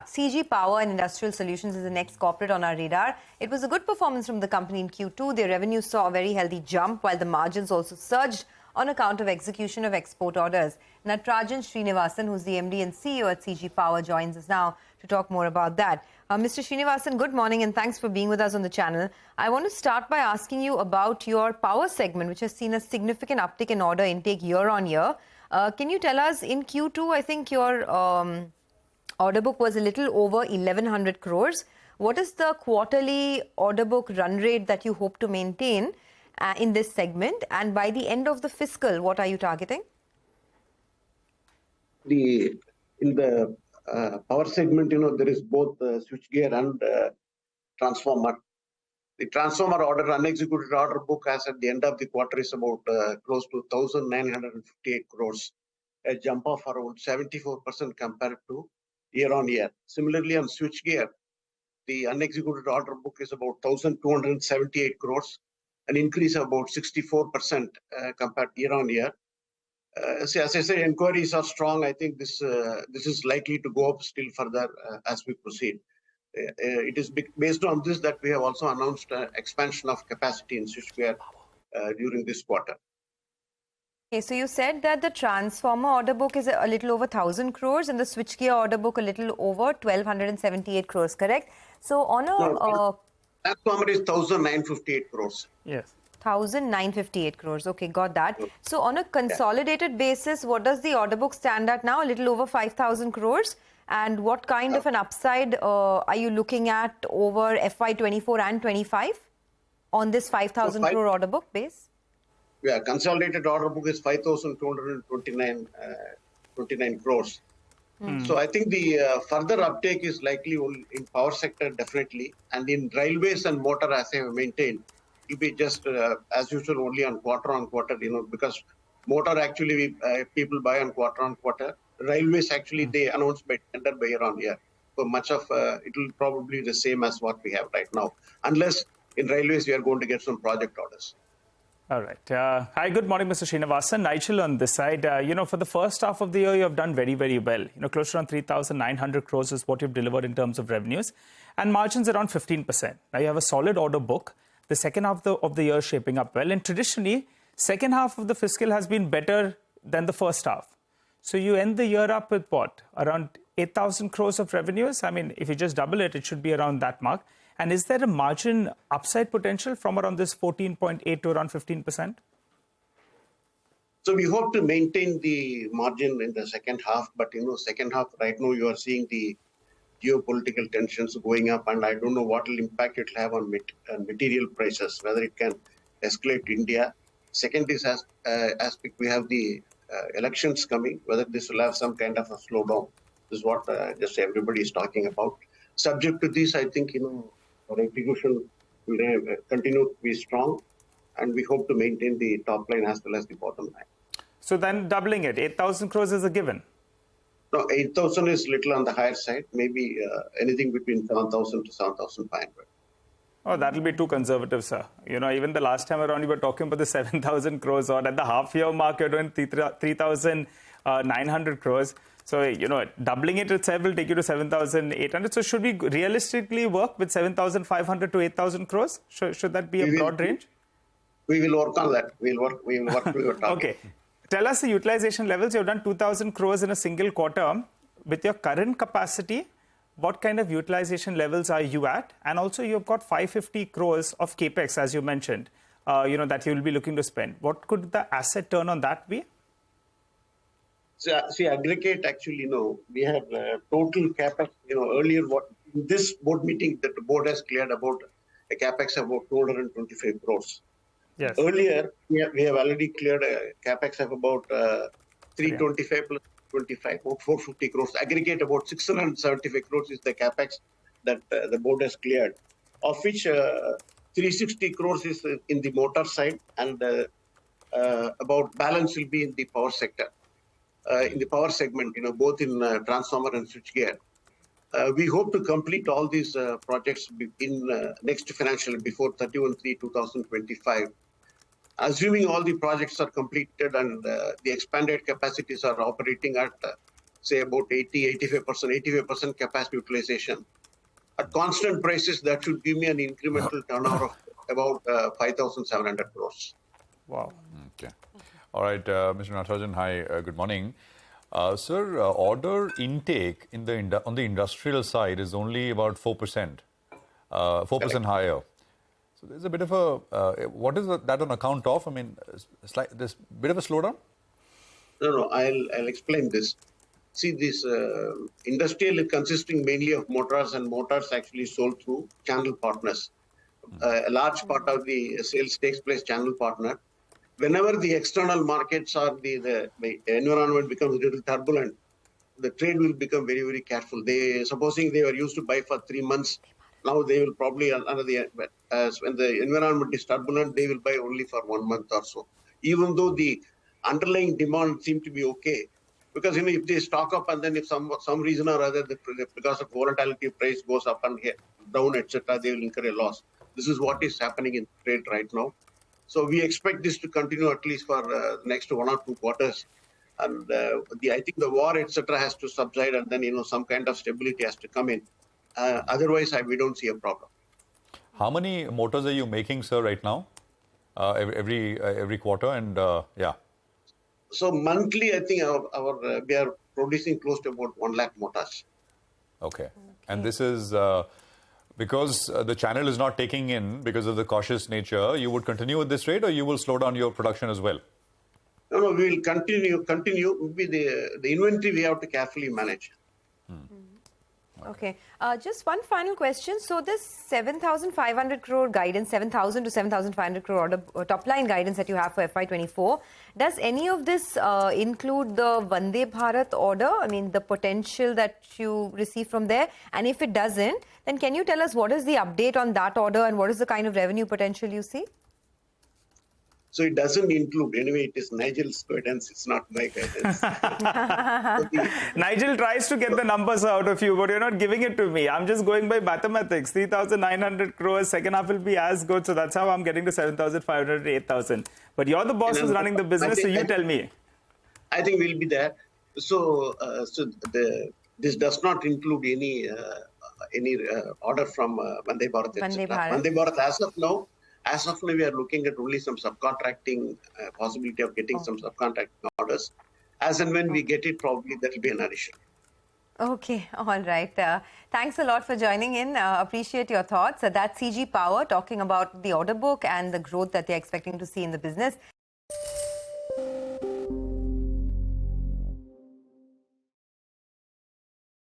CG Power and Industrial Solutions is the next corporate on our radar. It was a good performance from the company in Q2. Their revenue saw a very healthy jump, while the margins also surged on account of execution of export orders. Natarajan Srinivasan, who's the MD and CEO at CG Power, joins us now to talk more about that. Mr. Srinivasan, good morning and thanks for being with us on the channel. I want to start by asking you about your power segment, which has seen a significant uptick in order intake year on year. Can you tell us, in Q2, I think your order book was a little over 1,100 crores. What is the quarterly order book run rate that you hope to maintain in this segment? And by the end of the fiscal, what are you targeting? In the power segment, there is both switchgear and transformer. The transformer order, unexecuted order book as at the end of the quarter is about close to 1,958 crores, a jump of around 74% compared to year on year. Similarly, on switchgear, the unexecuted order book is about 1,278 crores, an increase of about 64% compared year on year. As I say, inquiries are strong. I think this is likely to go up still further as we proceed. It is based on this that we have also announced expansion of capacity in switchgear during this quarter. Okay, so you said that the transformer order book is a little over 1,000 crores and the switchgear order book a little over 1,278 crores, correct? So on a... transformer is 1,958 crores. Yes. 1,958 crores. Okay, got that. So on a consolidated basis, what does the order book stand at now? A little over 5,000 crores. And what kind of an upside are you looking at over FY24 and 25 on this 5,000 crore order book base? Yeah, consolidated order book is 5,229 crores. So I think the further uptake is likely in power sector, definitely. And in railways and motor, as I have maintained, it will be just as usual only on quarter, because motor actually people buy on quarter. Railways actually they announce by tender by year on year. So much of it will probably be the same as what we have right now, unless in railways we are going to get some project orders. All right. Hi, good morning, Mr. Srinivasan. Nigel on this side. For the first half of the year, you have done very, very well. Close to around 3,900 crores is what you've delivered in terms of revenues, and margins around 15%. Now you have a solid order book. The second half of the year is shaping up well, and traditionally, second half of the fiscal has been better than the first half. So you end the year up with what? Around 8,000 crores of revenues? I mean, if you just double it, it should be around that mark. And is there a margin upside potential from around this 14.8 to around 15%? So we hope to maintain the margin in the second half. But, second half right now you are seeing the geopolitical tensions going up. And I don't know what will impact it will have on material prices, whether it can escalate to India. Second is aspect, we have the elections coming, whether this will have some kind of a slowdown. This is what just everybody is talking about. Subject to this, I think, our execution will continue to be strong, and we hope to maintain the top line as well as the bottom line. So then doubling it, 8,000 crores is a given? No, 8,000 is little on the higher side, maybe anything between 7,000 to 7,500. Oh, that will be too conservative, sir. Even the last time around, you were talking about the 7,000 crores, or at the half-year mark, you're doing 3,900 crores. So, doubling it itself will take you to 7,800. So, should we realistically work with 7,500 to 8,000 crores? Should that be a broad range? We will work on that. We will work to your target. Okay. Tell us the utilization levels. You've done 2,000 crores in a single quarter. With your current capacity, what kind of utilization levels are you at? And also, you've got 550 crores of Capex, as you mentioned, that you will be looking to spend. What could the asset turn on that be? So, see, aggregate actually, we have total Capex, earlier in this board meeting that the board has cleared about a Capex of about 225 crores. Yes. Earlier, we have already cleared a Capex of about 325 plus 25, about 450 crores. Aggregate about 675 crores is the Capex that the board has cleared, of which 360 crores is in the motor side, and about balance will be in the power sector. In the power segment, both in transformer and switchgear. We hope to complete all these projects in next financial before 31/3/2025. Assuming all the projects are completed and the expanded capacities are operating at say about 85% capacity utilization. At constant prices, that should give me an incremental turnover of about 5,700 crores. Wow. Okay. All right, Mr. Natarajan, hi, good morning. Sir, order intake in on the industrial side is only about 4%, 4% higher. So there's a bit of a, what is that on account of? I mean, there's a bit of a slowdown? No, I'll explain this. See, this industrial is consisting mainly of motors, and motors actually sold through channel partners. A large part of the sales takes place channel partner. Whenever the external markets or the environment becomes a little turbulent, the trade will become very, very careful. Supposing they were used to buy for 3 months, now they will probably, when the environment is turbulent, they will buy only for 1 month or so. Even though the underlying demand seems to be okay, because if they stock up and then if some reason or other, because of volatility, price goes up and down, etc., they will incur a loss. This is what is happening in trade right now. So we expect this to continue at least for the next 1 or 2 quarters. And I think the war, etc., has to subside, and then some kind of stability has to come in. Otherwise, we don't see a problem. How many motors are you making, sir, right now? Every quarter, and yeah. So monthly, I think we are producing close to about 1 lakh motors. Okay. And this is because the channel is not taking in because of the cautious nature. You would continue at this rate, or you will slow down your production as well? No, we will continue. Will be the inventory we have to carefully manage. Okay. Just one final question. So this 7,500 crore guidance, 7,000 to 7,500 crore order, top line guidance that you have for FY24, does any of this include the Vande Bharat order? I mean, the potential that you receive from there? And if it doesn't, then can you tell us what is the update on that order and what is the kind of revenue potential you see? So it doesn't include, anyway, it is Nigel's guidance, it's not my guidance. Nigel tries to get the numbers out of you, but you're not giving it to me. I'm just going by mathematics. 3,900 crores, second half will be as good. So that's how I'm getting to 7,500 to 8,000. But you're the boss who's running the business, so you tell me. I think we'll be there. So, this does not include any order from Vande Bharat, etc. Vande Bharat, as of now, we are looking at only some subcontracting, possibility of getting some subcontracting orders. As and when we get it, probably that will be an addition. Okay, all right. Thanks a lot for joining in. Appreciate your thoughts. That's CG Power talking about the order book and the growth that they're expecting to see in the business.